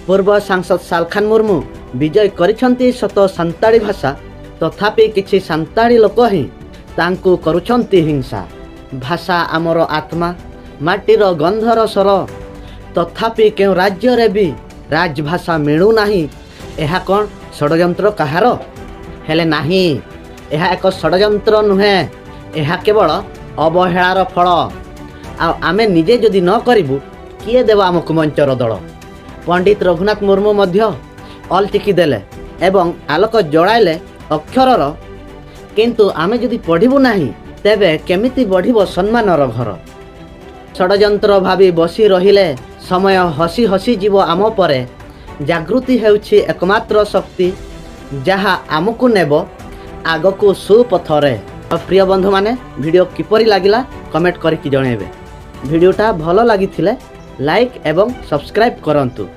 पूर्व सांसद सालखान मुर्मू विजय करिछंती सत सान्ताड़ी भाषा तथापि किछि सान्ताड़ी लोक ही तांकु करुछंती हिंसा। भाषा आमर आत्मा माटीर गंधर स्वर तथापि केउ राज्य रे भी राजभाषा मिलू नाही। एहा कोन षडयंत्र कहार हेले नाही। एहा एक षडयंत्र नुहे, एहा केवल अवहेଳାର फल। आमे निजे जदि न करिबु किए देवा आमकु मंचर दल। पंडित रघुनाथ मुर्मू मध्य अल टिकी देले एवं आलोक जड़ाइले अक्षरर, किंतु आमे जदि पढ़िबु नाही तेबे केमिति बढ़िबो सम्मानर घर। षडयंत्र भावी बसी रहिले समय हसी हसी जीव आम परे। जागृति हेउछि एकमात्र शक्ति जहा आमकु नेबो आगकु सुपथरे। प्रिय बंधु माने वीडियो किपरि लागिला कमेंट करिकि जणेबे। वीडियोटा भलो लागिथिले लाइक एवं सब्सक्राइब करंतु।